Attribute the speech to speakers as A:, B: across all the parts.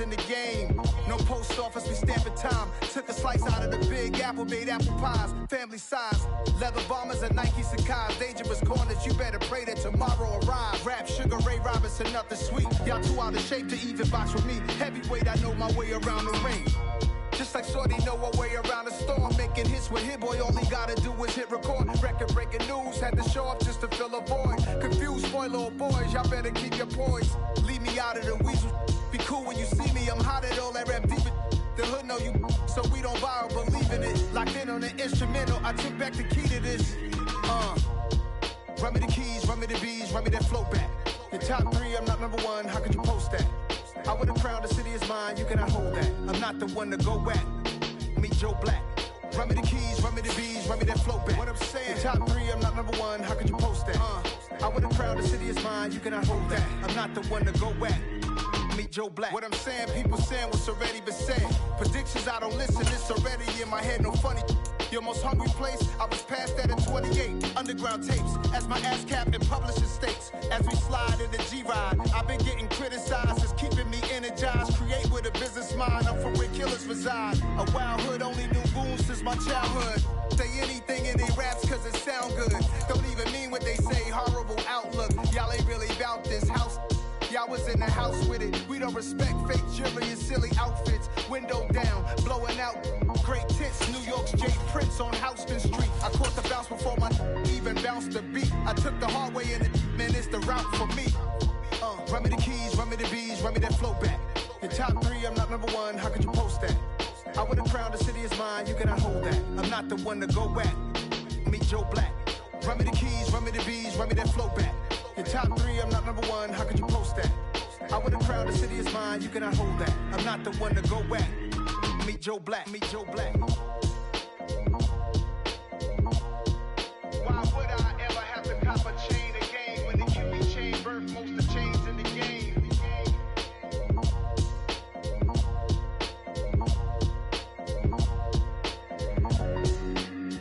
A: in the game. No post office, we stamping time. Took a slice out of the Big Apple, made apple pies, family size. Leather bombers and Nike Sacai's. Dangerous corners, you better pray that tomorrow arrives. Rap, Sugar Ray Robinson, nothing sweet. Y'all too out of shape to even box with me. Heavyweight, I know my way around the ring. Just like Shorty know her way around the storm. Making hits with Hit Boy, all he gotta do is hit record. Record breaking news, had to show up just to fill a void. Confused boy, little boys, y'all better keep your poise. Leave me out of the weasel. Be cool when you see me, I'm hot at all that rap deep. The hood know you, so we don't borrow, believe in it. Locked in on the instrumental, I took back the key to this. Run me the keys, run me the bees, run me that flow back. Your top three, I'm not number one, how could you post that? I would have crowned the city is mine, you cannot hold that. I'm not the one to go back. Meet Joe Black. Run me the keys, run me the bees, run me that flow back. What I'm saying, your top three, I'm not number one, how could you post that? I would have crowned the city is mine, you cannot hold that. I'm not the one to go back. Meet Joe Black. What I'm saying, people saying what's already been said. Predictions, I don't listen, it's already in my head, no funny. Your most hungry place, I was past that at 28. Underground tapes, as my ass cap in publishing states. As we slide in the G-Ride, I've been getting criticized, it's keeping me energized. Create with a business mind, I'm from where killers reside. A wild hood, only knew goons since my childhood. Say anything in they raps cause it sound good. Don't even mean what they say, horrible outlook. Y'all ain't really about this house. Y'all was in the house with it. We don't respect fake jewelry and silly outfits. Window down, blowing out great tits. New York's J. Prince on Houston Street. I caught the bounce before my even bounced the beat. I took the hard way in it, man, it's the route for me. Run me the keys, run me the bees, run me that flow back. Your top three, I'm not number one, how could you post that? I would have crowned the city is mine, you cannot hold that. I'm not the one to go back. Meet Joe Black. Run me the keys, run me the bees, run me that flow back. Your top three, I'm not number one, how could you post that? I would have crowned the city is mine, you cannot hold that. I'm not the one to go back. Meet Joe Black, meet Joe Black. Why would I ever have to cop a chain again when the QB chain birth most of the chains in the game?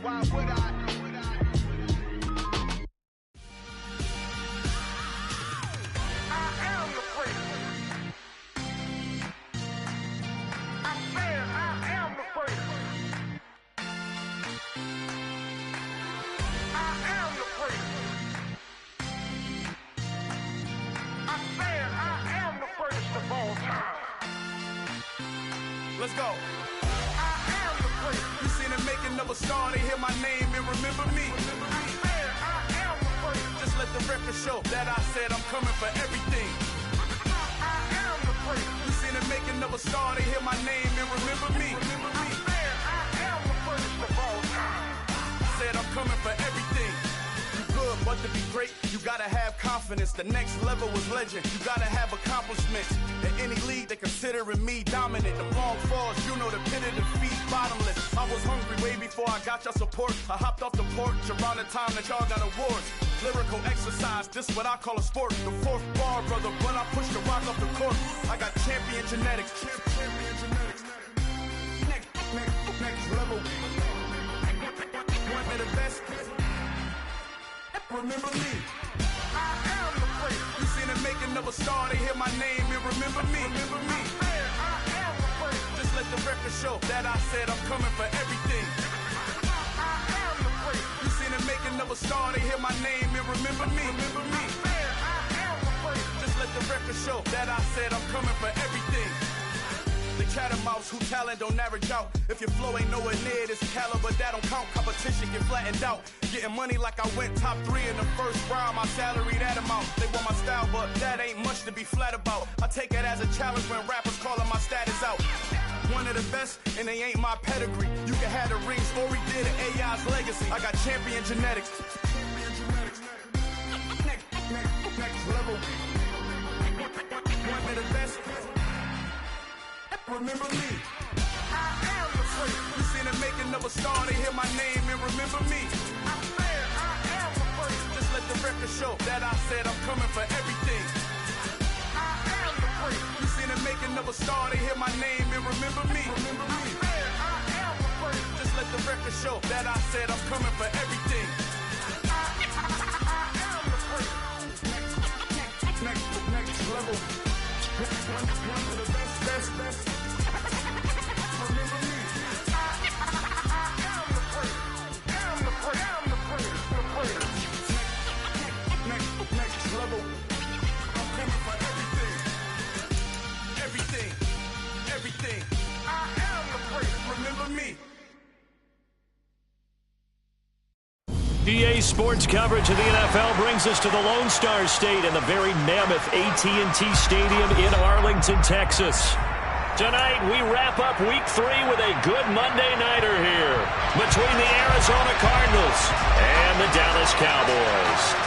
A: Why would I? Let's go. I am the prince. You seen the making of a star, they hear my name and remember me. I am the prince. Just let the record show that I said I'm coming for everything. I am the prince. You seen the making of a star, they hear my name and remember me. I am the prince of all time. Said I'm coming for everything. Good, but to be great, you gotta have confidence. The next level was legend. You gotta have accomplishments. In any league, they considering me dominant. The long falls, you know the pit of defeat, bottomless. I was hungry way before I got your support. I hopped off the porch around the time that y'all got awards. Lyrical exercise, this what I call a sport. The fourth bar, brother, when I push the rock off the court. I got champion genetics. Champion genetics. Next level. One of the best. Remember me. I am the prince. You seen the making of a star, they hear my name and remember me. Remember me. I am the prince. Just let the record show that I said I'm coming for everything. I am the prince. You seen the making of a star, they hear my name and remember me. Remember me. I am the prince. Just let the record show that I said I'm coming for everything. The catamounts who talent don't average out. If your flow ain't nowhere near this caliber, that don't count. Competition get flattened out. Getting money like I went top 3 in the first round. My salary that amount. They want my style, but that ain't much to be flat about. I take it as a challenge when rappers calling my status out. One of the best, and they ain't my pedigree. You can have the rings, or we did it, AI's legacy. I got champion genetics. Next level. One of the best. Remember me. I am the prince. You seen the making of a star, they hear my name and remember me. I am the prince. Just let the record show that I said I'm coming for everything. I am the prince. You seen the making of a star, they hear my name and remember me. Remember me. I am the prince. Just let the record show that I said I'm coming for everything. I am the prince. Next level.
B: EA Sports coverage of the NFL brings us to the Lone Star State and the very mammoth AT&T Stadium in Arlington, Texas. Tonight, we wrap up Week 3 with a good Monday nighter here between the Arizona Cardinals and the Dallas Cowboys.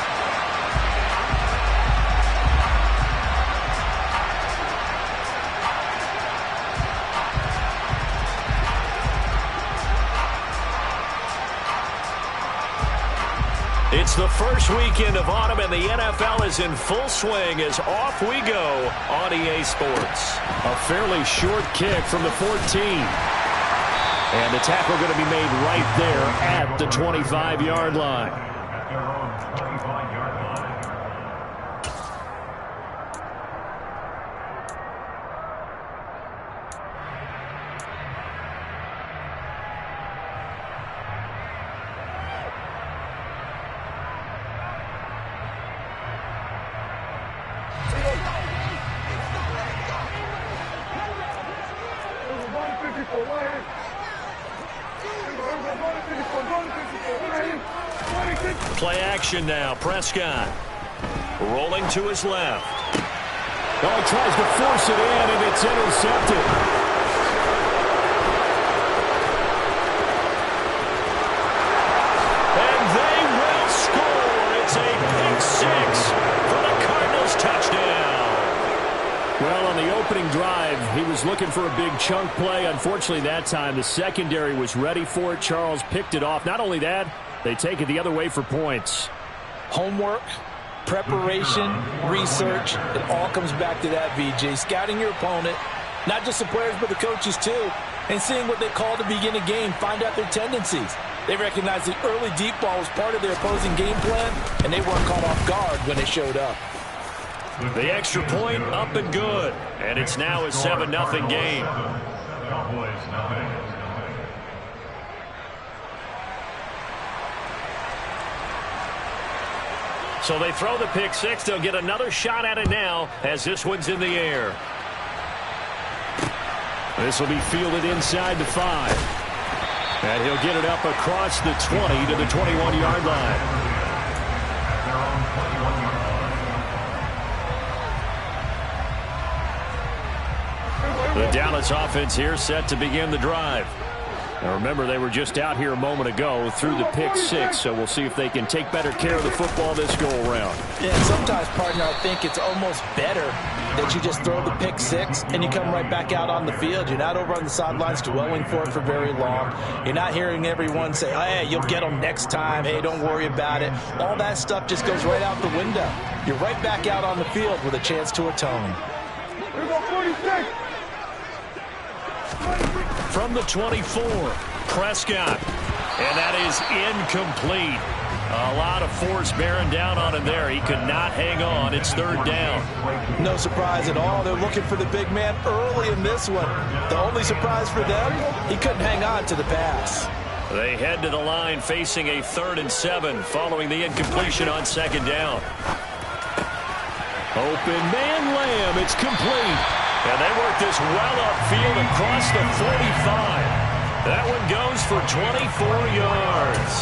B: It's the first weekend of autumn, and the NFL is in full swing as off we go on EA Sports. A fairly short kick from the 14. And the tackle going to be made right there at the 25-yard line. Play action now. Prescott rolling to his left.
C: Oh, he tries to force it in, and it's intercepted.
B: And they will score. It's a pick six for the Cardinals touchdown.
C: Well, on the opening drive, he was looking for a big chunk play. Unfortunately, that time, the secondary was ready for it. Charles picked it off. Not only that, they take it the other way for points.
D: Homework, preparation, research, it all comes back to that, VJ. Scouting your opponent, not just the players but the coaches too, and seeing what they call to begin a game, find out their tendencies. They recognized the early deep ball was part of their opposing game plan, and they weren't caught off guard when they showed up.
B: The extra point up and good, and it's now a 7-0 game. So they throw the pick six. They'll get another shot at it now as this one's in the air.
C: This will be fielded inside the 5. And he'll get it up across the 20 to the 21-yard line. The Dallas offense here set to begin the drive. Now remember, they were just out here a moment ago through the pick six, so we'll see if they can take better care of the football this go-around.
D: Yeah, sometimes, partner, I think it's almost better that you just throw the pick six and you come right back out on the field. You're not over on the sidelines dwelling for it for very long. You're not hearing everyone say, oh, hey, you'll get them next time. Hey, don't worry about it. All that stuff just goes right out the window. You're right back out on the field with a chance to atone.
E: Here we go, 46.
B: From the 24, Prescott. And that is incomplete. A lot of force bearing down on him there. He could not hang on. It's third down.
D: No surprise at all. They're looking for the big man early in this one. The only surprise for them, he couldn't hang on to the pass.
B: They head to the line facing a 3rd and 7 following the incompletion on second down.
C: Open man Lamb. It's complete.
B: And they work this well upfield across the 45. That one goes for 24 yards.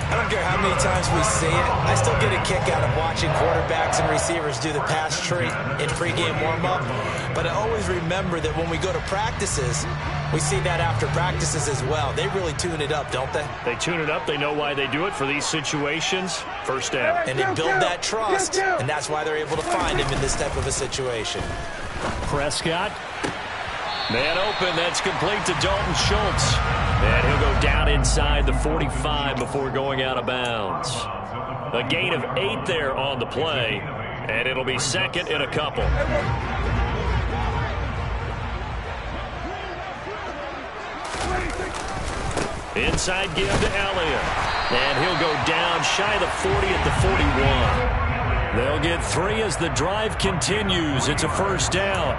D: I don't care how many times we see it. I still get a kick out of watching quarterbacks and receivers do the pass tree in pregame warm-up. But I always remember that when we go to practices, we see that after practices as well. They really tune it up, don't they?
B: They tune it up. They know why they do it for these situations. First down.
D: And they build that trust, and that's why they're able to find him in this type of a situation.
B: Prescott. Man open. That's complete to Dalton Schultz. And he'll go down inside the 45 before going out of bounds. A gain of 8 there on the play. And it'll be second and a couple. Inside give to Elliott. And he'll go down shy of the 40 at the 41. They'll get 3 as the drive continues. It's a first down.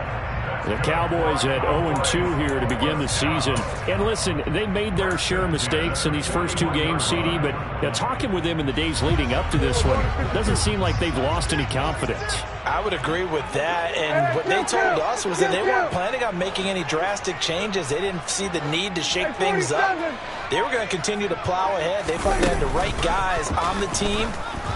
B: The Cowboys at 0-2 here to begin the season. And listen, they made their share of mistakes in these first 2 games, CD, but talking with them in the days leading up to this one, doesn't seem like they've lost any confidence.
D: I would agree with that, and what they told us was that they weren't planning on making any drastic changes. They didn't see the need to shake things up. They were going to continue to plow ahead. They thought they had the right guys on the team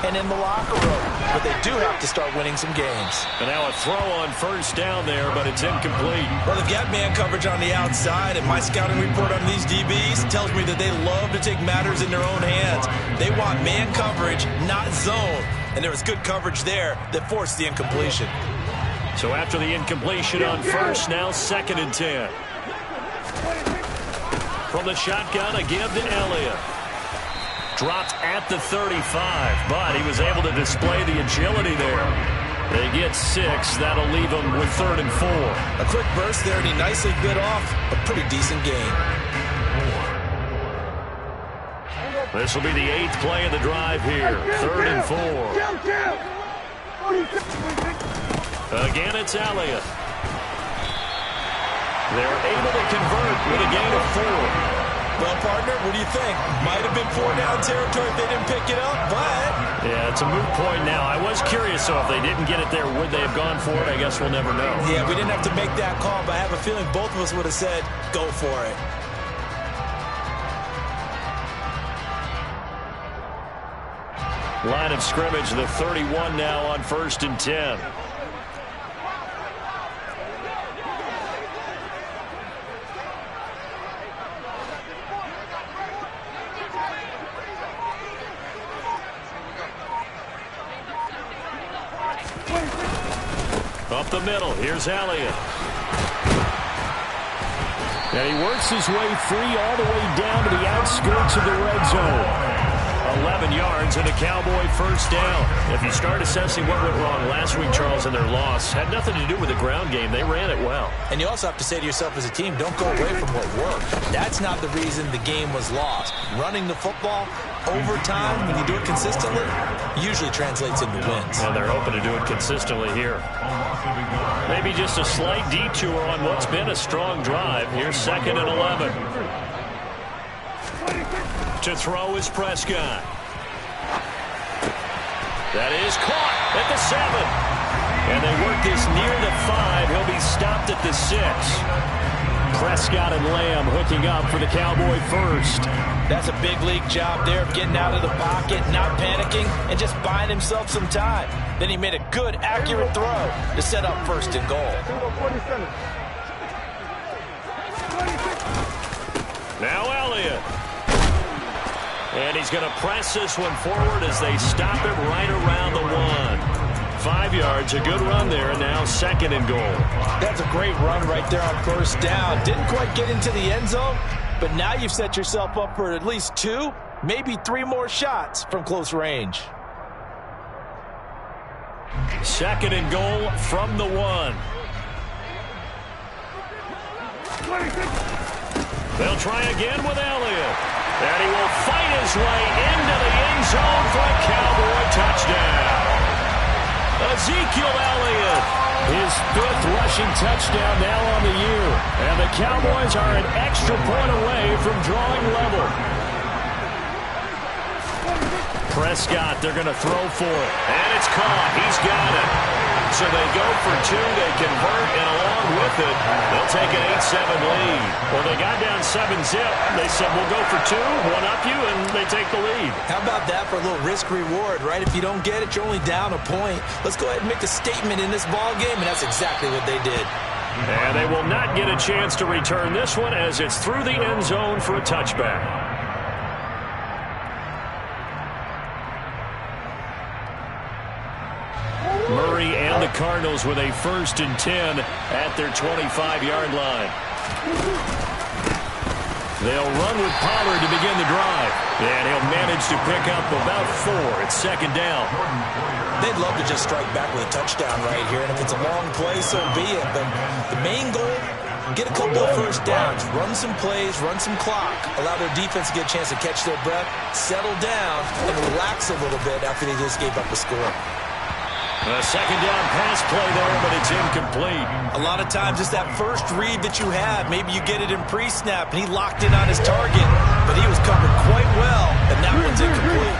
D: and in the locker room, but they do have to start winning some games.
B: And now a throw on first down there, but it's incomplete.
F: Well, they've got man coverage on the outside, and my scouting report on these DBs tells me that they love to take matters in their own hands. They want man coverage, not zone. And there was good coverage there that forced the incompletion.
B: So after the incompletion on first, now 2nd and 10. From the shotgun, a give to Elliott. Dropped at the 35, but he was able to display the agility there. They get 6. That'll leave them with 3rd and 4.
F: A quick burst there, and he nicely bit off a pretty decent gain.
B: This will be the 8th play of the drive here. 3rd and 4. Again, it's Elliott. They're able to convert with a gain of 4.
F: Well, partner, what do you think? Might have been 4-down territory if they didn't pick it up, but...
B: Yeah, it's a moot point now. I was curious, so if they didn't get it there, would they have gone for it? I guess we'll never know.
F: Yeah, we didn't have to make that call, but I have a feeling both of us would have said, go for it.
B: Line of scrimmage, the 31 now on 1st and 10. Up the middle, here's Elliott. And he works his way free all the way down to the outskirts of the red zone. 11 yards and a Cowboy first down. If you start assessing what went wrong last week, Charles, in their loss, had nothing to do with the ground game. They ran it well.
D: And you also have to say to yourself as a team, don't go away from what worked. That's not the reason the game was lost. Running the football over time, when you do it consistently, usually translates into wins.
B: And they're hoping to do it consistently here. Maybe just a slight detour on what's been a strong drive. Here's 2nd and 11. To throw is Prescott. That is caught at the 7. And they work this near the 5. He'll be stopped at the 6. Prescott and Lamb hooking up for the Cowboy first.
D: That's a big league job there of getting out of the pocket, not panicking, and just buying himself some time. Then he made a good, accurate throw to set up 1st and goal.
B: Now Elliott. And he's going to press this one forward as they stop him right around the 1. 5 yards, a good run there, and now 2nd and goal.
D: That's a great run right there on 1st down. Didn't quite get into the end zone, but now you've set yourself up for at least 2, maybe 3 more shots from close range.
B: 2nd and goal from the 1. They'll try again with Elliott. And he will fight his way into the end zone for a Cowboy touchdown. Ezekiel Elliott, his 5th rushing touchdown now on the year. And the Cowboys are an extra point away from drawing level. Prescott, they're going to throw for it. And it's caught. He's got it. So they go for 2, they convert, and along with it, they'll take an 8-7 lead. Well, they got down 7-zip. They said, we'll go for 2, one up you, and they take the lead.
F: How about that for a little risk-reward, right? If you don't get it, you're only down a point. Let's go ahead and make a statement in this ball game, and that's exactly what they did.
B: And they will not get a chance to return this one as it's through the end zone for a touchback. Murray and the Cardinals with a 1st and 10 at their 25-yard line. They'll run with Pollard to begin the drive. And he'll manage to pick up about 4. It's 2nd down.
F: They'd love to just strike back with a touchdown right here. And if it's a long play, so be it. But the main goal, get a couple of 1st downs. Run some plays, run some clock. Allow their defense to get a chance to catch their breath, settle down, and relax a little bit after they just gave up a score.
B: A second down pass play there, but it's incomplete.
F: A lot of times it's that first read that you have. Maybe you get it in pre-snap, and he locked in on his target, but he was covered quite well, and that one's incomplete.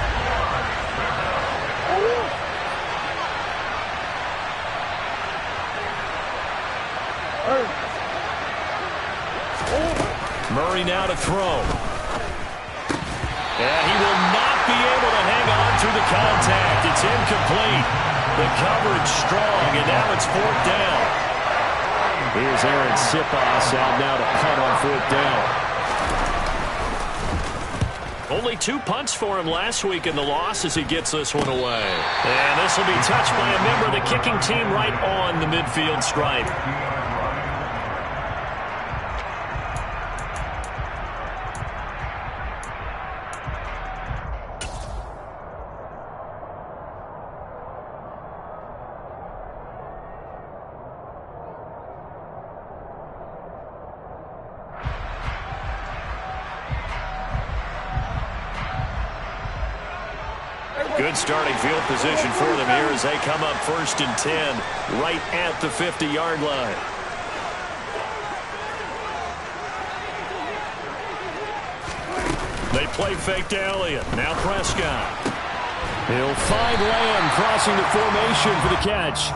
B: Murray now to throw. And he will not be able to hang on through the contact. It's incomplete. The coverage strong, and now it's 4th down. Here's Aaron Siposs out now to punt on 4th down. Only 2 punts for him last week in the loss as he gets this one away. And this will be touched by a member of the kicking team right on the midfield stripe. Good starting field position for them here as they come up 1st and 10 right at the 50-yard line. They play fake to Elliott. Now Prescott. He'll find Lamb crossing the formation for the catch.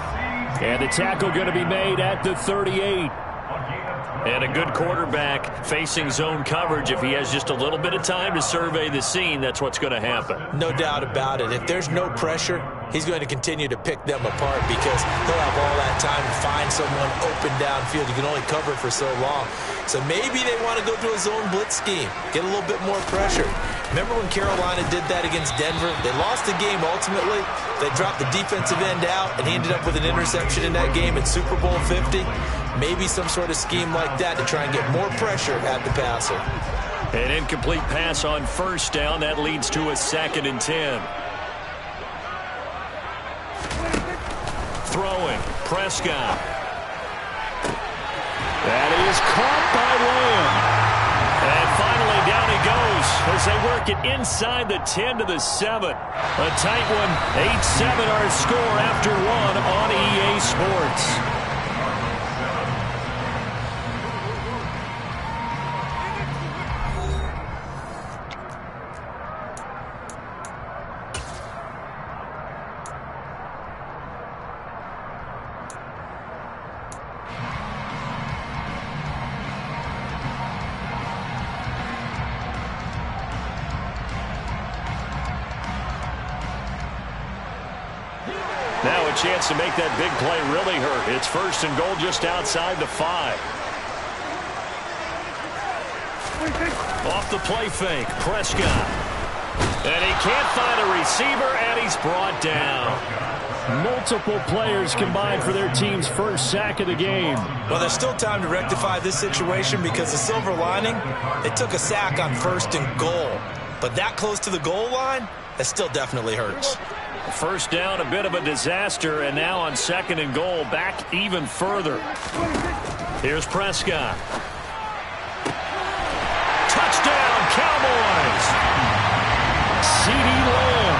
B: And the tackle going to be made at the 38. And a good quarterback facing zone coverage. If he has just a little bit of time to survey the scene, that's what's going to happen.
D: No doubt about it. If there's no pressure, he's going to continue to pick them apart because he'll have all that time to find someone open downfield. You can only cover for so long. So maybe they want to go to a zone blitz scheme, get a little bit more pressure. Remember when Carolina did that against Denver? They lost the game ultimately. They dropped the defensive end out, and he ended up with an interception in that game in Super Bowl 50. Maybe some sort of scheme like that to try and get more pressure at the passer.
B: An incomplete pass on 1st down. That leads to a 2nd and 10. Throwing. Prescott. That is caught by Lamb. And finally, down he goes as they work it inside the 10 to the 7. A tight one. 8-7 our score after 1 on EA Sports. Now a chance to make that big play really hurt. It's 1st and goal just outside the 5. Off the play fake, Prescott. And he can't find a receiver, and he's brought down. Multiple players combined for their team's 1st sack of the game.
F: Well, there's still time to rectify this situation because the silver lining, they took a sack on 1st and goal. But that close to the goal line, that still definitely hurts.
B: 1st down, a bit of a disaster, and now on 2nd and goal, back even further. Here's Prescott. Touchdown, Cowboys! CeeDee Lamb,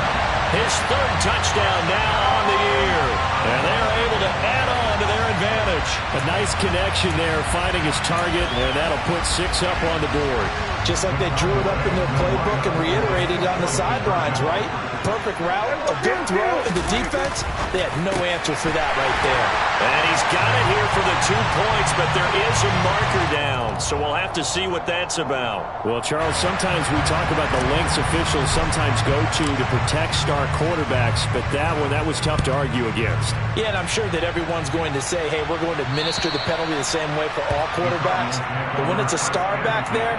B: his 3rd touchdown now on the year. And they're able to add on to their advantage. A nice connection there, finding his target, and that'll put 6 up on the board.
D: Just like they drew it up in their playbook and reiterated it on the sidelines, right? Perfect route, a good throw, and the defense, they had no answer for that right there.
B: And he's got it here for the 2 points, but there is a marker down, so we'll have to see what that's about. Well, Charles, sometimes we talk about the lengths officials sometimes go to protect star quarterbacks, but that was tough to argue against.
D: Yeah, and I'm sure that everyone's going to say, hey, we're going to administer the penalty the same way for all quarterbacks. But when it's a star back there,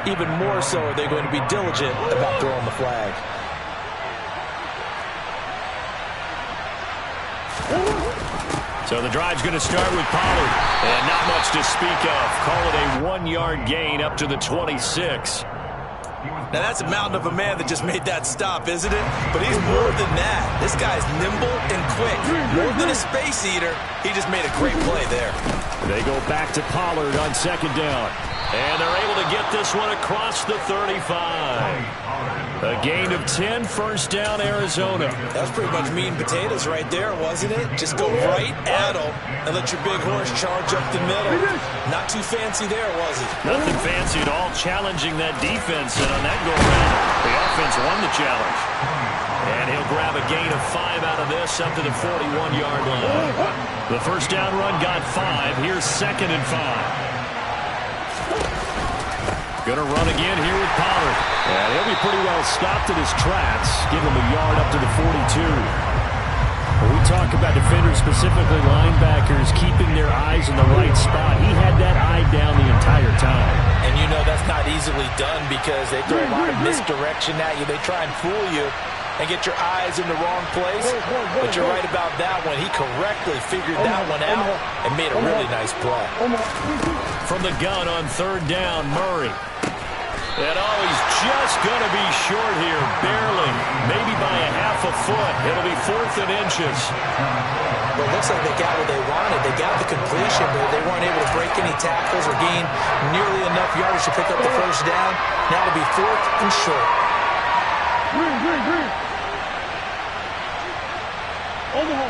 D: even more so are they going to be diligent about throwing the flag.
B: So the drive's going to start with Pollard. And not much to speak of. Call it a 1-yard gain up to the 26.
F: Now that's a mountain of a man that just made that stop, isn't it? But he's more than that. This guy's nimble and quick. More than a space eater, he just made a great play there.
B: They go back to Pollard on 2nd down. And they're able to get this one across the 35. A gain of 10, first down, Arizona.
D: That was pretty much meat and potatoes right there, wasn't it? Just go right at them and let your big horse charge up the middle. Not too fancy there, was it?
B: Nothing fancy at all, challenging that defense. And on that go-around, the offense won the challenge. And he'll grab a gain of 5 out of this up to the 41-yard line. The first down run got 5. Here's 2nd and 5. Going to run again here with Pollard. And he'll be pretty well stopped in his tracks. Give him a yard up to the 42. When we talk about defenders, specifically linebackers, keeping their eyes in the right spot, he had that eye down the entire time.
D: And you know that's not easily done because they throw a lot of misdirection at you. They try and fool you and get your eyes in the wrong place. But you're right about that one. He correctly figured that one out and made a really nice play.
B: From the gun on 3rd down, Murray. And he's just going to be short here, barely, maybe by a half a foot. It'll be 4th and inches.
D: Well, it looks like they got what they wanted. They got the completion, but they weren't able to break any tackles or gain nearly enough yardage to pick up the first down. Now it'll be 4th and short.
E: Green. Omaha.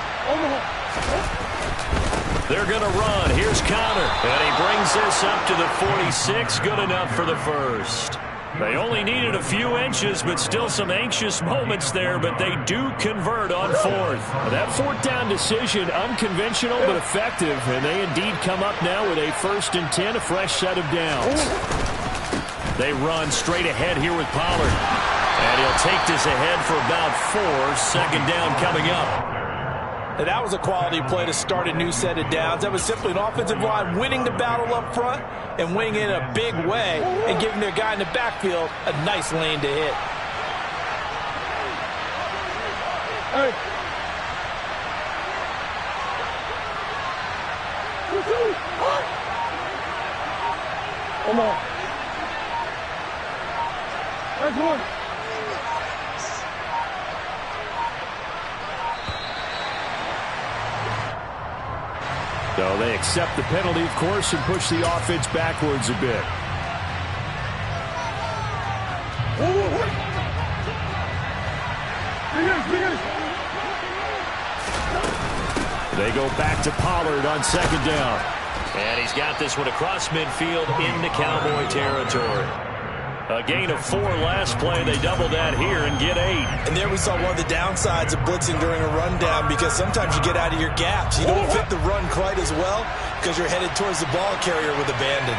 B: They're going to run. Here's Connor. And he brings this up to the 46. Good enough for the first. They only needed a few inches, but still some anxious moments there, but they do convert on 4th. That 4th down decision, unconventional but effective, and they indeed come up now with a 1st and 10, a fresh set of downs. They run straight ahead here with Pollard. And he'll take this ahead for about 4. 2nd down coming up.
D: And that was a quality play to start a new set of downs. That was simply an offensive line winning the battle up front and winning it in a big way and giving their guy in the backfield a nice lane to hit.
E: Hey. Omaha. That's one.
B: So they accept the penalty, of course, and push the offense backwards a bit. They go back to Pollard on 2nd down. And he's got this one across midfield into Cowboy territory. A gain of 4 last play. They double that here and get 8.
D: And there we saw one of the downsides of blitzing during a rundown because sometimes you get out of your gaps. You don't fit the run quite as well because you're headed towards the ball carrier with abandon.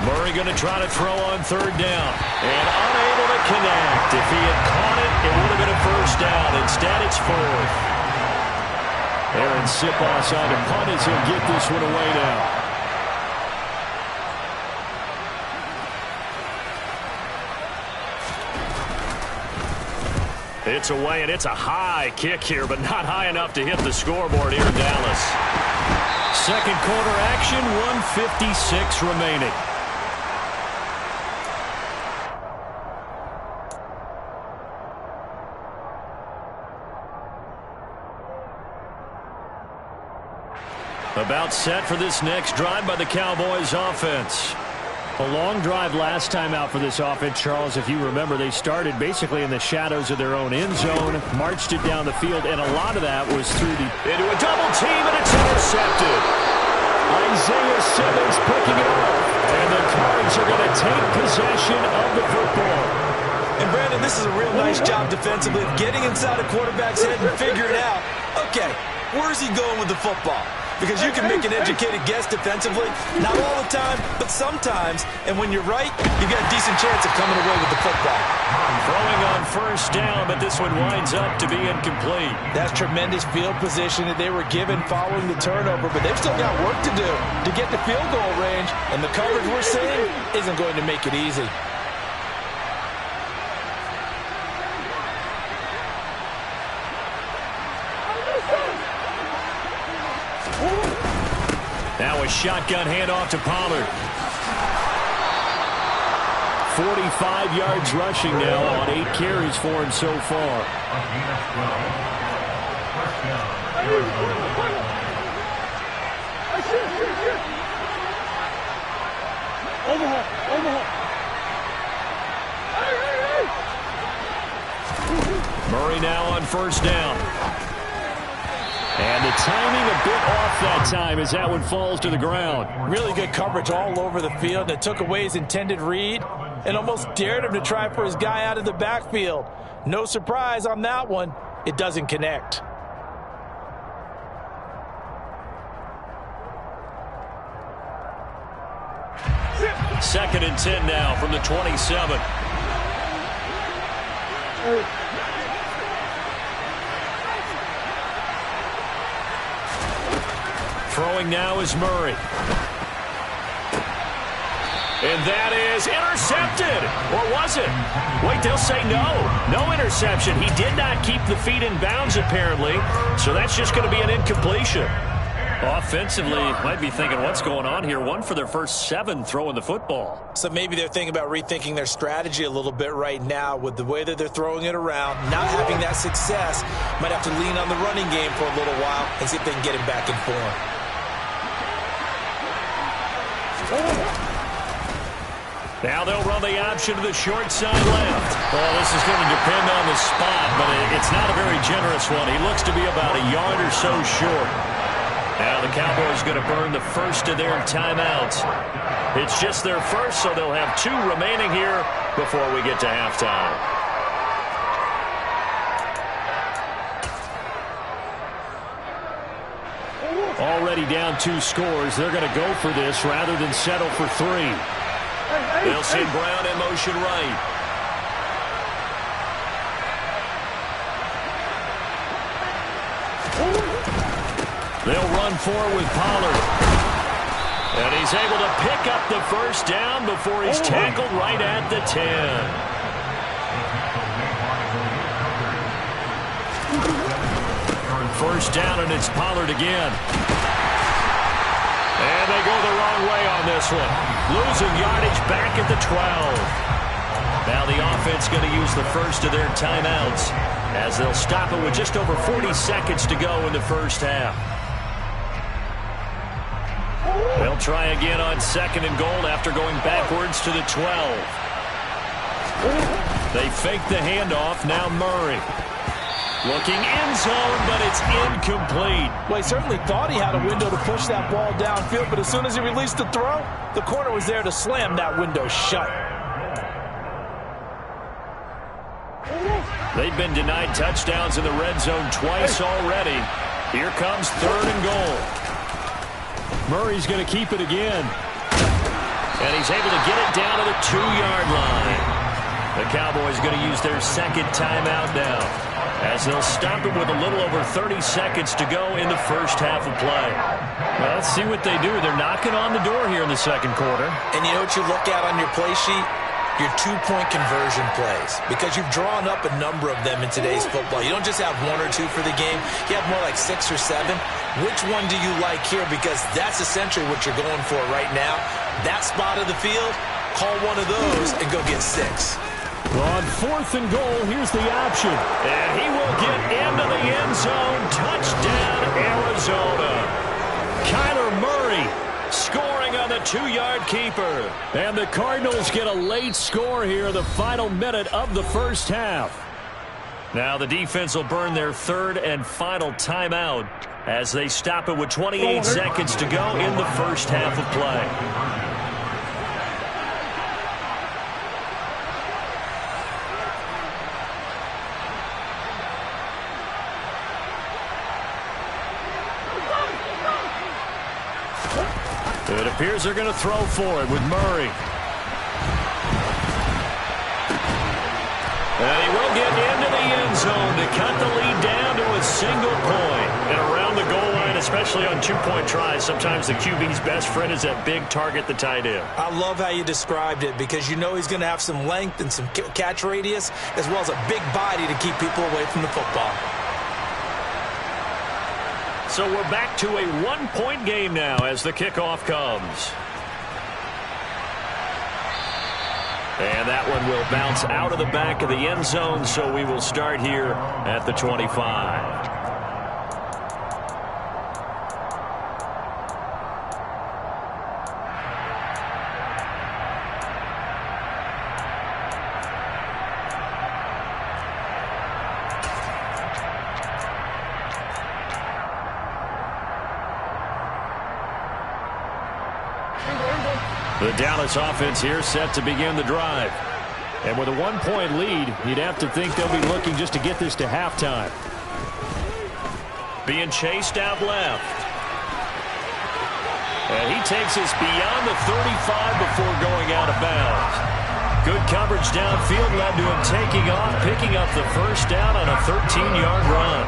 B: Murray going to try to throw on 3rd down. And unable to connect. If he had caught it, it would have been a first down. Instead, it's 4th. Aaron Sipos on to punt as he'll get this one away now. It's away, and it's a high kick here, but not high enough to hit the scoreboard here in Dallas. 2nd quarter action, 1:56 remaining. About set for this next drive by the Cowboys offense. A long drive last time out for this offense, Charles. If you remember, they started basically in the shadows of their own end zone, marched it down the field, and a lot of that was through the... Into a double team, and it's intercepted. Isaiah Simmons picking it up, and the Cards are going to take possession of the football.
D: And Brandon, this is a real nice job defensively of getting inside a quarterback's head and figuring out, okay, where's he going with the football? Because you can make an educated guess defensively, not all the time, but sometimes. And when you're right, you've got a decent chance of coming away with the football.
B: Throwing on 1st down, but this one winds up to be incomplete.
D: That's tremendous field position that they were given following the turnover, but they've still got work to do to get the field goal range, and the coverage we're seeing isn't going to make it easy.
B: Now a shotgun handoff to Pollard. 45 yards rushing now on 8 carries for him so far.
E: Overhaul. Overhaul.
B: Murray now on first down. And the timing a bit off that time as that one falls to the ground.
D: Really good coverage all over the field. It took away his intended read and almost dared him to try for his guy out of the backfield. No surprise on that one. It doesn't connect.
B: Second and 10 now from the 27. Throwing now is Murray. And that is intercepted. Or was it? Wait, they'll say no. No interception. He did not keep the feet in bounds, apparently. So that's just going to be an incompletion. Offensively, might be thinking, what's going on here? One for their first 7 throwing the football.
D: So maybe they're thinking about rethinking their strategy a little bit right now with the way that they're throwing it around. Not having that success, might have to lean on the running game for a little while and see if they can get him back in form.
B: Now they'll run the option to the short side left. Well, this is going to depend on the spot, but it's not a very generous one. He looks to be about a yard or so short. Now the Cowboys going to burn the first of their timeouts. It's just their first, so they'll have 2 remaining here before we get to halftime. Already down 2 scores. They're going to go for this rather than settle for 3. They'll send Brown in motion right. They'll run forward with Pollard. And he's able to pick up the first down before he's tackled right at the 10. First down, and it's Pollard again. And they go the wrong way on this one. Losing yardage back at the 12. Now the offense going to use the first of their timeouts as they'll stop it with just over 40 seconds to go in the first half. They'll try again on second and goal after going backwards to the 12. They fake the handoff. Now Murray. Looking end zone, but it's incomplete.
D: Well, he certainly thought he had a window to push that ball downfield, but as soon as he released the throw, the corner was there to slam that window shut.
B: They've been denied touchdowns in the red zone twice already. Here comes third and goal. Murray's going to keep it again. And he's able to get it down to the 2-yard line. The Cowboys going to use their second timeout now, as they'll stop it with a little over 30 seconds to go in the first half of play. Well, let's see what they do. They're knocking on the door here in the second quarter.
D: And you know what you look at on your play sheet? Your 2-point conversion plays, because you've drawn up a number of them in today's football. You don't just have 1 or 2 for the game. You have more like 6 or 7. Which one do you like here? Because that's essentially what you're going for right now. That spot of the field, call one of those and go get 6.
B: On fourth and goal, here's the option. And he will get into the end zone. Touchdown, Arizona. Kyler Murray scoring on the 2-yard keeper. And the Cardinals get a late score here in the final minute of the first half. Now the defense will burn their third and final timeout as they stop it with 28 seconds to go in the first half of play. It appears they're going to throw for it with Murray. And he will get into the end zone to cut the lead down to a single point. And around the goal line, especially on 2-point tries, sometimes the QB's best friend is that big target, the tight end.
D: I love how you described it, because you know he's going to have some length and some catch radius, as well as a big body to keep people away from the football.
B: So we're back to a 1-point game now as the kickoff comes. And that one will bounce out of the back of the end zone, so we will start here at the 25. The Dallas offense here set to begin the drive. And with a 1-point lead, you'd have to think they'll be looking just to get this to halftime. Being chased out left. And he takes us beyond the 35 before going out of bounds. Good coverage downfield led to him taking off, picking up the first down on a 13-yard run.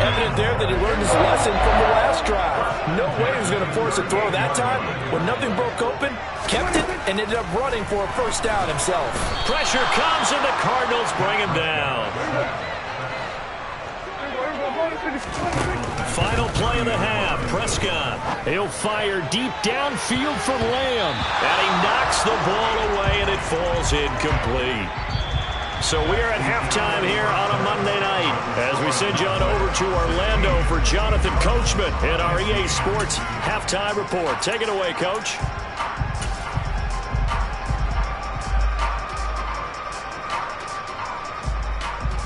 D: Evident there that he learned his lesson from the last drive. No way he was going to force a throw that time. When nothing broke open, kept it, and ended up running for a first down himself.
B: Pressure comes, and the Cardinals bring him down. Final play of the half. Prescott. He'll fire deep downfield for Lamb. And he knocks the ball away, and it falls incomplete. So we are at halftime here on a Monday night as we send you on over to Orlando for Jonathan Coachman in our EA Sports Halftime Report. Take it away, Coach.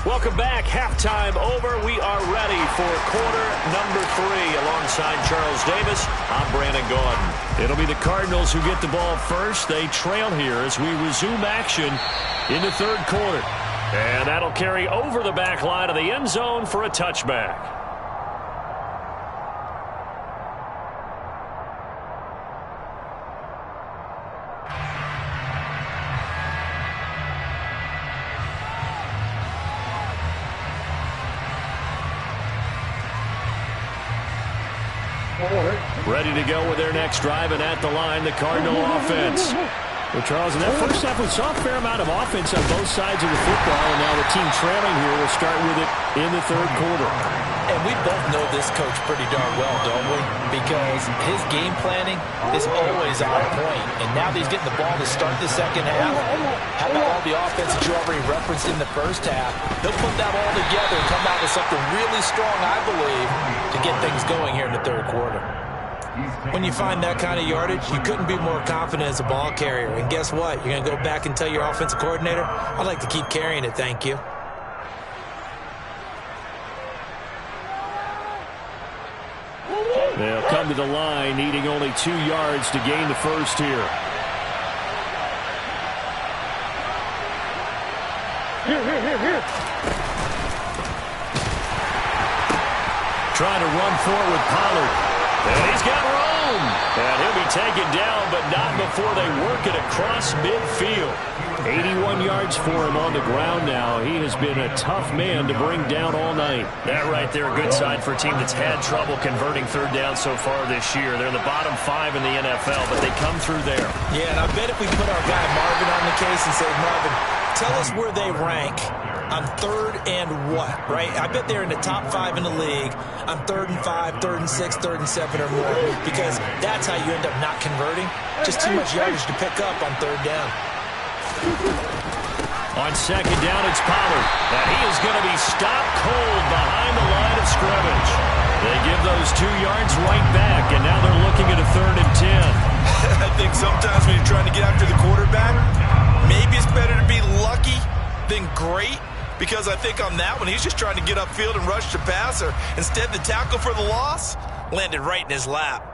B: Welcome back. Halftime over. We are ready for quarter number 3. Alongside Charles Davis, I'm Brandon Gaudin. It'll be the Cardinals who get the ball first. They trail here as we resume action in the third quarter. And that'll carry over the back line of the end zone for a touchback. Ready to go with their next drive, and at the line, the Cardinal offense. Well, Charles, in that first half, we saw a fair amount of offense on both sides of the football, and now the team trailing here will start with it in the third quarter.
D: And we both know this coach pretty darn well, don't we? Because his game planning is always on point. And now that he's getting the ball to start the second half, how about all the offense that you already referenced in the first half? They'll put that all together and come out with something really strong, I believe, to get things going here in the third quarter. When you find that kind of yardage, you couldn't be more confident as a ball carrier. And guess what? You're going to go back and tell your offensive coordinator, I'd like to keep carrying it, thank you.
B: They'll come to the line, needing only 2 yards to gain the first here.
E: Here.
B: Trying to run forward with Pollard. And he's got room. And he'll be taken down, but not before they work it across midfield. 81 yards for him on the ground now. He has been a tough man to bring down all night. That right there, a good sign for a team that's had trouble converting third down so far this year. They're in the bottom 5 in the NFL, but they come through there.
D: Yeah, and I bet if we put our guy Marvin on the case and say, Marvin, tell us where they rank on third and what, right? I bet they're in the top 5 in the league on 3rd and 5, 3rd and 6, 3rd and 7 or more, because that's how you end up not converting. Just too much yardage to pick up on third down.
B: On second down, it's Pollard. And he is going to be stopped cold behind the line of scrimmage. They give those 2 yards right back, and now they're looking at a 3rd and 10.
F: I think sometimes when you're trying to get after the quarterback, maybe it's better to be lucky than great. Because I think on that one, he's just trying to get upfield and rush the passer. Instead, the tackle for the loss landed right in his lap.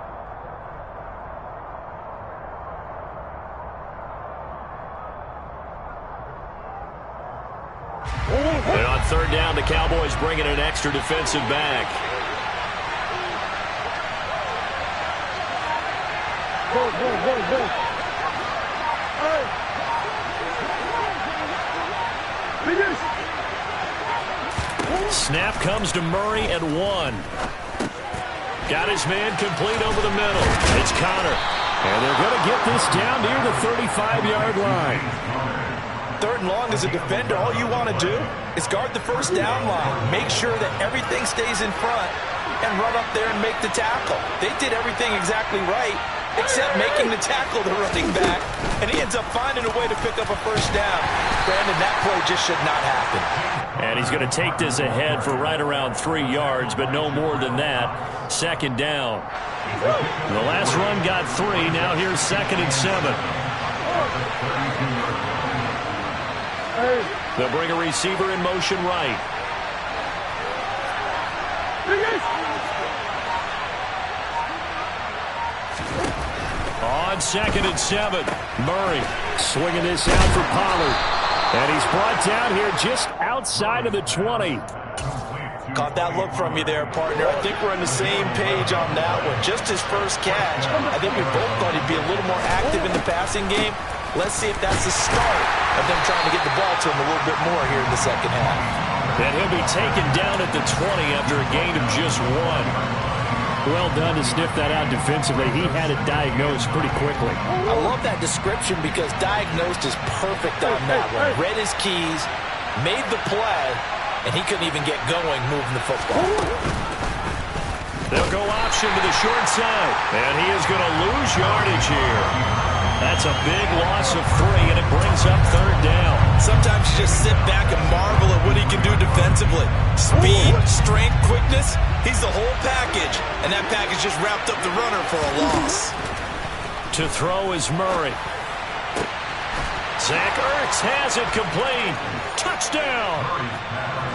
B: And on third down, the Cowboys bring in an extra defensive back.
E: Go. Hey. Finish.
B: Snap comes to Murray at 1. Got his man complete over the middle. It's Connor. And they're going to get this down near the 35-yard line.
D: 3rd and long as a defender, all you want to do is guard the first down line. Make sure that everything stays in front and run up there and make the tackle. They did everything exactly right, except making the tackle the running back, and he ends up finding a way to pick up a first down. Brandon, that play just should not happen.
B: And he's going to take this ahead for right around 3 yards, but no more than that. Second down. The last run got 3. Now here's 2nd and 7. They'll bring a receiver in motion right. On 2nd and 7, Murray swinging this out for Pollard. And he's brought down here just outside of the 20.
D: Caught that look from you there, partner. I think we're on the same page on that one. Just his first catch. I think we both thought he'd be a little more active in the passing game. Let's see if that's the start of them trying to get the ball to him a little bit more here in the second half.
B: And he'll be taken down at the 20 after a gain of just 1. Well done to sniff that out defensively. He had it diagnosed pretty quickly.
D: I love that description because diagnosed is perfect on that one. Read his keys, made the play, and he couldn't even get going moving the football.
B: They'll go option to the short side, and he is going to lose yardage here. That's a big loss of 3, and it brings up 3rd down.
F: Sometimes you just sit back and marvel at what he can do defensively. Speed, strength, quickness, he's the whole package. And that package just wrapped up the runner for a loss.
B: To throw is Murray. Zach Ertz has it complete. Touchdown!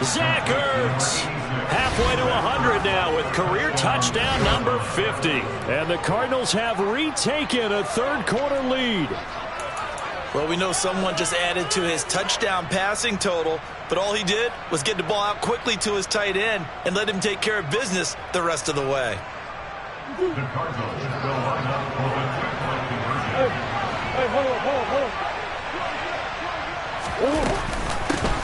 B: Zach Ertz halfway to 100 now with career touchdown number 50. And the Cardinals have retaken a third-quarter lead.
F: Well, we know someone just added to his touchdown passing total, but all he did was get the ball out quickly to his tight end and let him take care of business the rest of the way.
E: Hey, hold on.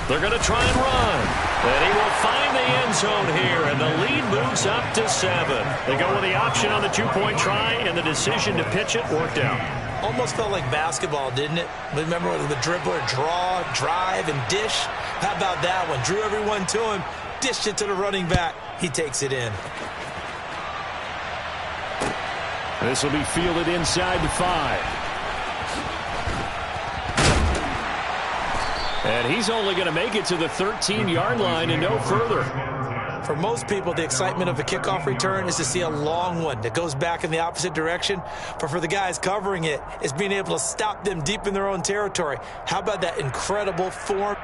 B: They're going to try and run. And he will find the end zone here, and the lead moves up to 7. They go with the option on the 2-point try, and the decision to pitch it worked out.
D: Almost felt like basketball, didn't it? Remember the dribbler, draw, drive, and dish? How about that one? Drew everyone to him, dished it to the running back. He takes it in.
B: This will be fielded inside the 5. And he's only going to make it to the 13-yard line and no further.
D: For most people, the excitement of a kickoff return is to see a long one that goes back in the opposite direction. But for the guys covering it, it's being able to stop them deep in their own territory. How about that incredible form?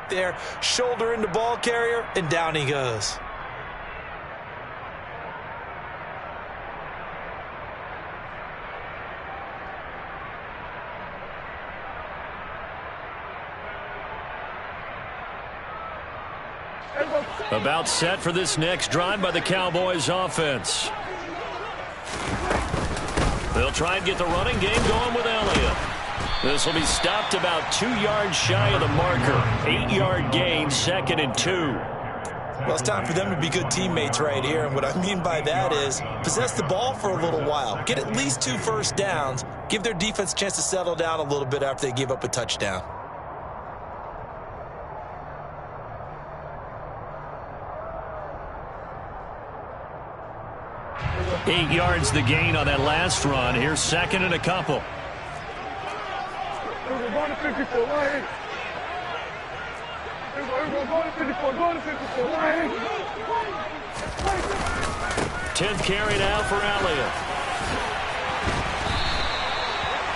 D: There, shoulder in the ball carrier, and down he goes.
B: About set for this next drive by the Cowboys offense. They'll try and get the running game going with Elliott. This will be stopped about 2 yards shy of the marker. 8-yard gain, 2nd and 2.
D: Well, it's time for them to be good teammates right here. And what I mean by that is possess the ball for a little while. Get at least 2 first downs. Give their defense a chance to settle down a little bit after they give up a touchdown.
B: Eight yards the gain on that last run. Here's 2nd and a couple.
E: Go to 54, right?
B: 10th carry now for Elliott.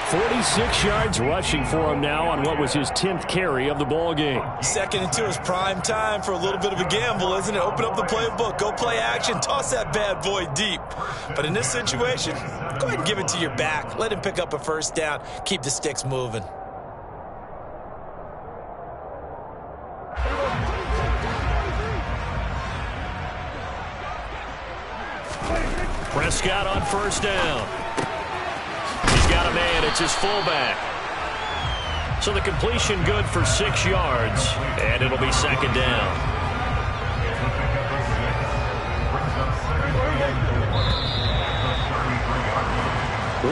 B: 46 yards rushing for him now on what was his 10th carry of the ball game.
F: 2nd and 2 is prime time for a little bit of a gamble, isn't it? Open up the playbook, go play action, toss that bad boy deep. But in this situation, go ahead and give it to your back. Let him pick up a first down. Keep the sticks moving.
B: Prescott on first down. He's got a man. It's his fullback. So the completion good for 6 yards, and it'll be second down.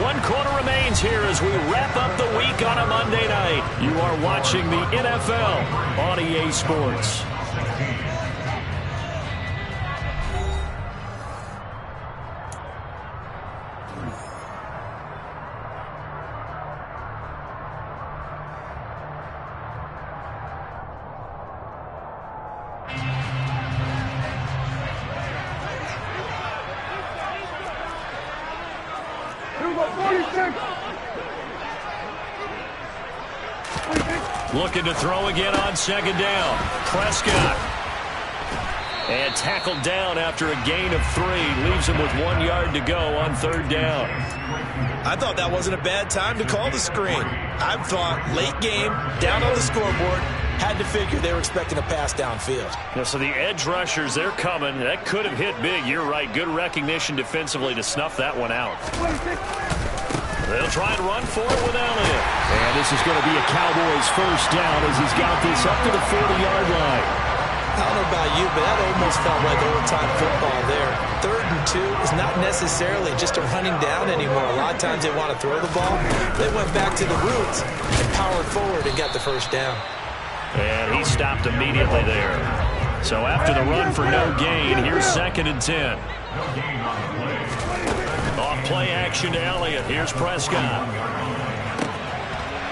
B: One quarter remains here as we wrap up the week on a Monday night. You are watching the NFL on EA Sports. Looking to throw again on second down. Prescott. And tackled down after a gain of 3. Leaves him with 1 yard to go on third down.
F: I thought that wasn't a bad time to call the screen. I thought late game, down on the scoreboard, had to figure they were expecting a pass downfield.
B: Yeah, so the edge rushers, they're coming. That could have hit big. You're right. Good recognition defensively to snuff that one out. They'll try and run for it with Elliott. And this is going to be a Cowboys first down as he's got this up to the 40-yard line.
D: I don't know about you, but that almost felt like old-time football there. 3rd and 2 is not necessarily just a running down anymore. A lot of times they want to throw the ball. They went back to the roots and powered forward and got the first down.
B: And he stopped immediately there. So after the run for no gain, here's 2nd and 10. Off play action to Elliott. Here's Prescott.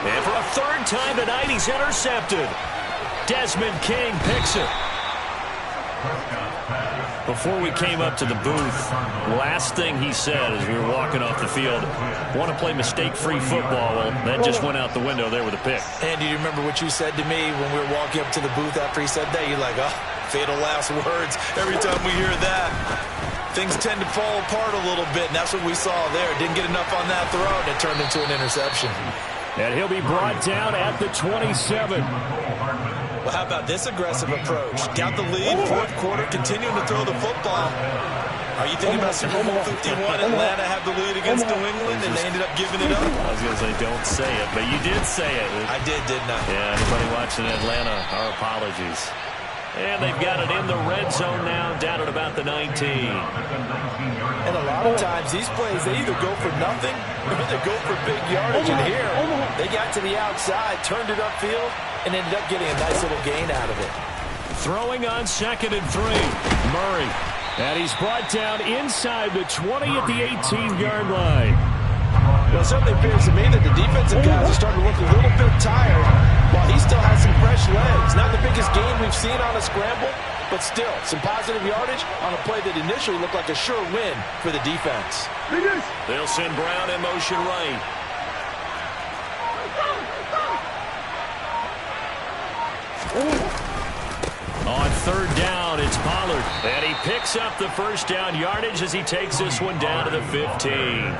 B: And for a 3rd time tonight, he's intercepted. Desmond King picks it. Before we came up to the booth, last thing he said as we were walking off the field, want to play mistake-free football. Well, that just went out the window there with a pick.
D: And do you remember what you said to me when we were walking up to the booth after he said that? You're like, oh, fatal last words. Every time we hear that, things tend to fall apart a little bit, and that's what we saw there. Didn't get enough on that throw, and it turned into an interception.
B: And he'll be brought down at the 27.
F: Well, how about this aggressive approach? Got the lead, 4th quarter, continuing to throw the football. Are you thinking about Super Bowl 51? Atlanta have the lead against New England, and they ended up giving it up?
B: I was going to say, don't say it, but you did say it.
F: I didn't I?
B: Yeah, anybody watching Atlanta, our apologies. And they've got it in the red zone now, down at about the 19.
D: And a lot of times, these plays, they either go for nothing or they go for big yardage. And here, they got to the outside, turned it upfield, and ended up getting a nice little gain out of it.
B: Throwing on 2nd and 3. Murray. And he's brought down inside the 20 at the 18-yard line.
D: Well, it certainly appears to me that the defensive guys are starting to look a little bit tired while he still has some fresh legs. Not the biggest gain we've seen on a scramble, but still some positive yardage on a play that initially looked like a sure win for the defense.
B: They'll send Brown in motion right. On 3rd down, it's Pollard. And he picks up the first down yardage as he takes this one down to the 15.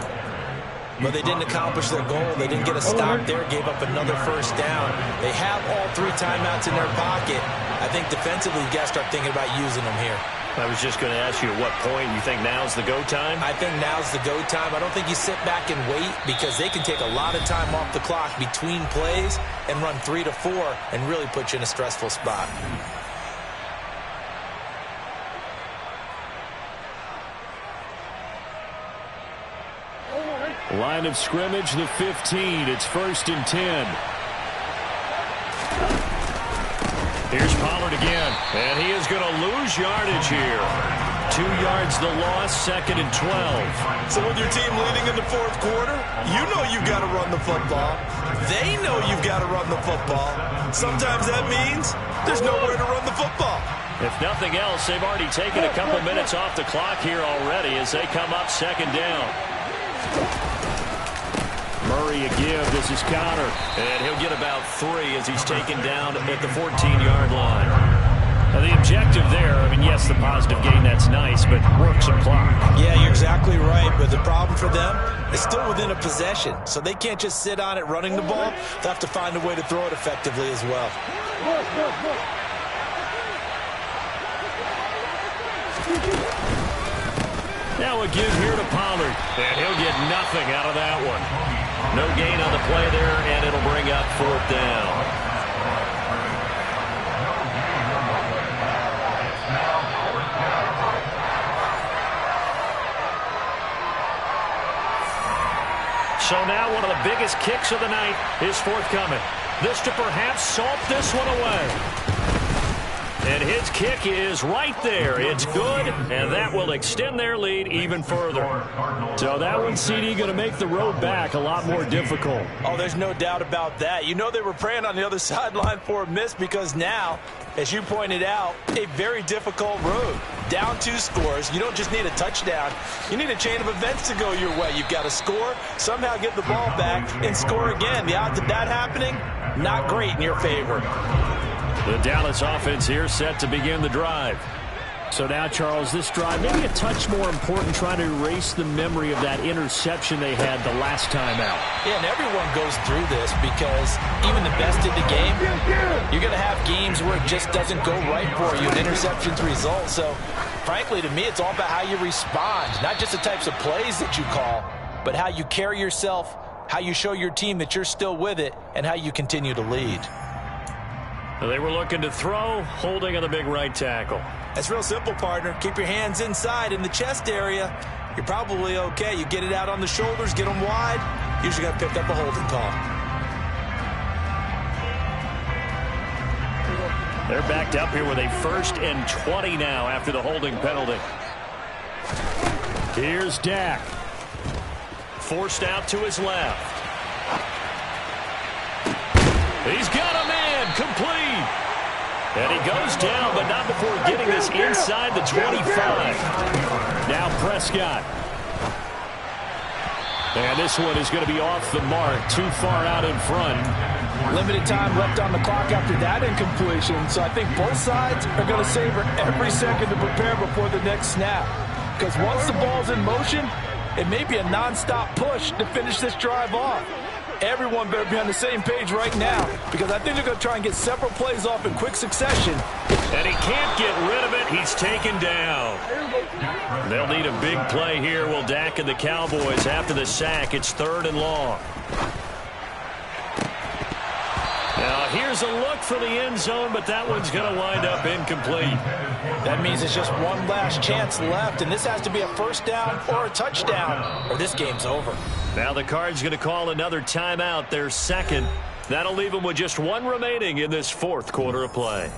D: But they didn't accomplish their goal. They didn't get a stop there, gave up another first down. They have all 3 timeouts in their pocket. I think defensively, you got to start thinking about using them here.
B: I was just going to ask you at what point you think now's the go time?
D: I think now's the go time. I don't think you sit back and wait because they can take a lot of time off the clock between plays and run 3 to 4 and really put you in a stressful spot.
B: Line of scrimmage, the 15. It's 1st and 10. Here's Pollard again, and he is going to lose yardage here. 2 yards the loss, 2nd and 12.
F: So with your team leading in the 4th quarter, you know you've got to run the football. They know you've got to run the football. Sometimes that means there's nowhere to run the football.
B: If nothing else, they've already taken a couple minutes off the clock here already as they come up 2nd down. Murray a give. This is Connor. And he'll get about 3 as he's taken down at the 14-yard line. Now the objective there, I mean, yes, the positive gain, that's nice, but work some clock.
D: Yeah, you're exactly right. But the problem for them is still within a possession. So they can't just sit on it running the ball. They'll have to find a way to throw it effectively as well.
B: Now a give here to Pollard, and he'll get nothing out of that one. No gain on the play there, and it'll bring up 4th down. So now one of the biggest kicks of the night is forthcoming. This to perhaps salt this one away. And his kick is right there. It's good, and that will extend their lead even further.
C: So that one, CD, going to make the road back a lot more difficult.
D: Oh, there's no doubt about that. You know they were praying on the other sideline for a miss because now, as you pointed out, a very difficult road. Down 2 scores. You don't just need a touchdown. You need a chain of events to go your way. You've got to score, somehow get the ball back, and score again. The odds of that happening, not great in your favor.
B: The Dallas offense here set to begin the drive.
C: So now, Charles, this drive maybe a touch more important, trying to erase the memory of that interception they had the last time out.
D: Yeah, and everyone goes through this because even the best in the game, you're going to have games where it just doesn't go right for you, and interceptions result. So, frankly, to me, it's all about how you respond, not just the types of plays that you call, but how you carry yourself, how you show your team that you're still with it, and how you continue to lead.
B: They were looking to throw, holding on the big right tackle.
D: That's real simple, partner. Keep your hands inside in the chest area. You're probably okay. You get it out on the shoulders, get them wide. Usually got to pick up a holding call.
B: They're backed up here with a 1st and 20 now after the holding penalty.
C: Here's Dak.
B: Forced out to his left. He's got a man complete. And he goes down, but not before getting this inside the 25. Now Prescott. And this one is going to be off the mark, too far out in front.
D: Limited time left on the clock after that incompletion, so I think both sides are going to savor every second to prepare before the next snap. Because once the ball's in motion, it may be a nonstop push to finish this drive off. Everyone better be on the same page right now because I think they're going to try and get several plays off in quick succession.
B: And he can't get rid of it. He's taken down. They'll need a big play here. Will Dak and the Cowboys after the sack. It's 3rd and long. Now here's a look for the end zone, but that one's going to wind up incomplete.
D: That means it's just one last chance left, and this has to be a 1st down or a touchdown, or this game's over.
B: Now the Cards going to call another timeout, their 2nd. That'll leave them with just 1 remaining in this 4th quarter of play.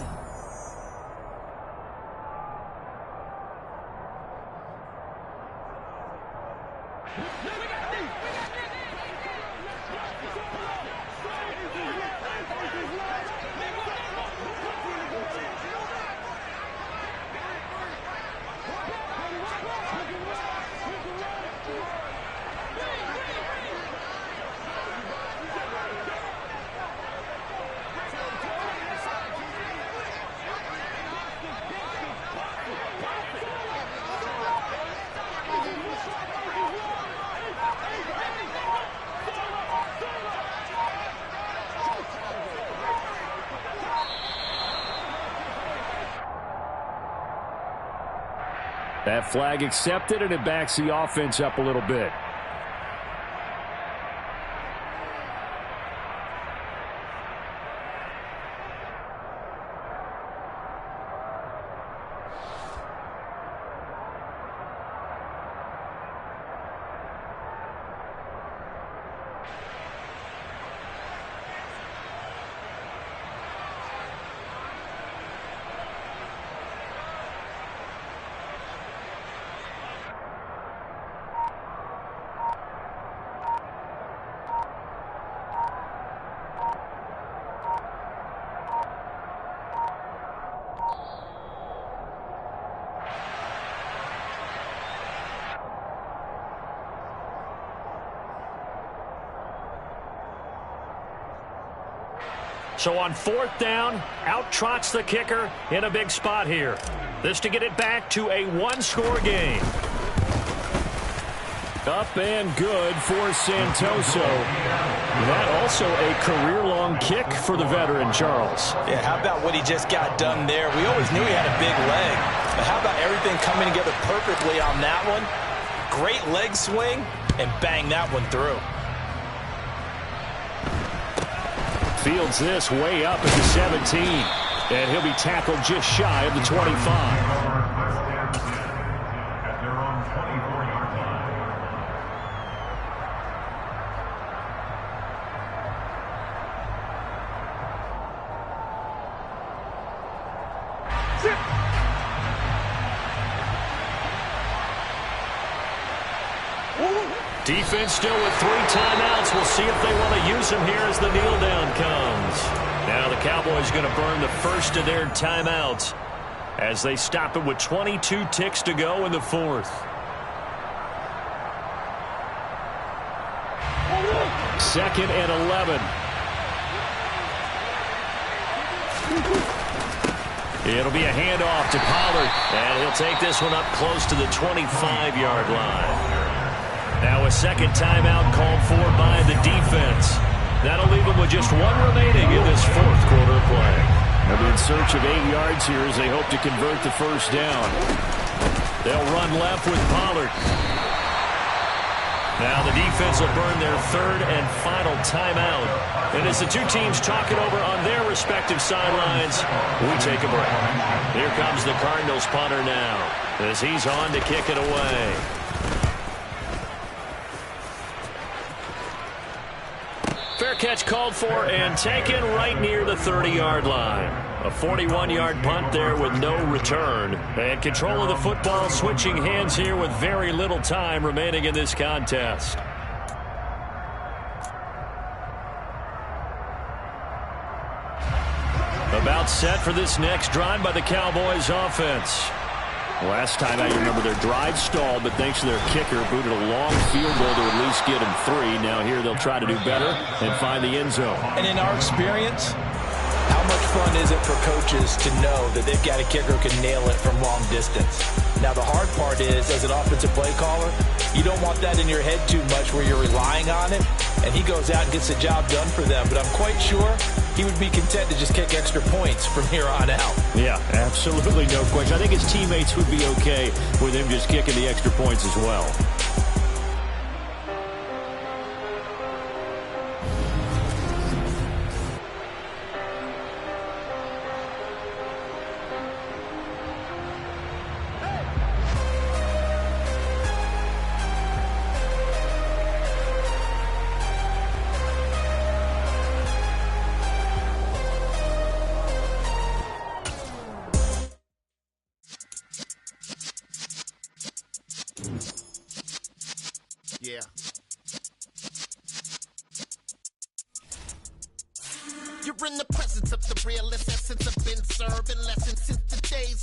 C: That flag accepted, and it backs the offense up a little bit. So on 4th down, out trots the kicker in a big spot here. This to get it back to a 1-score game. Up and good for Santoso. That also a career-long kick for the veteran, Charles.
D: Yeah, how about what he just got done there? We always knew he had a big leg, but how about everything coming together perfectly on that one? great leg swing and bang that one through.
B: Fields this way up at the 17. And he'll be tackled just shy of the 25. Defense still with 3 timeouts. We'll see if they want to use them here as the kneel down comes. Now the Cowboys going to burn the first of their timeouts as they stop it with 22 ticks to go in the fourth. Second and 11. It'll be a handoff to Pollard, and he'll take this one up close to the 25-yard line. Now a second timeout called for by the defense. That'll leave them with just 1 remaining in this fourth quarter play. They'll be in search of 8 yards here as they hope to convert the first down. They'll run left with Pollard. Now the defense will burn their third and final timeout. And as the two teams talk it over on their respective sidelines, we take a break. Here comes the Cardinals punter now as he's on to kick it away. Fair catch called for and taken right near the 30-yard line. A 41-yard punt there with no return. And control of the football switching hands here with very little time remaining in this contest. About set for this next drive by the Cowboys offense. Last time out, you remember their drive stalled, but thanks to their kicker, booted a long field goal to at least get them 3. Now here they'll try to do better and find the end zone.
D: And in our experience, how much fun is it for coaches to know that they've got a kicker who can nail it from long distance? Now the hard part is, as an offensive play caller, you don't want that in your head too much where you're relying on it, and he goes out and gets the job done for them. But I'm quite sure he would be content to just kick extra points from here on out.
B: Yeah, absolutely no question. I think his teammates would be okay with him just kicking the extra points as well.
A: Yeah. You're in the presence of the realest essence of been serving lessons since the days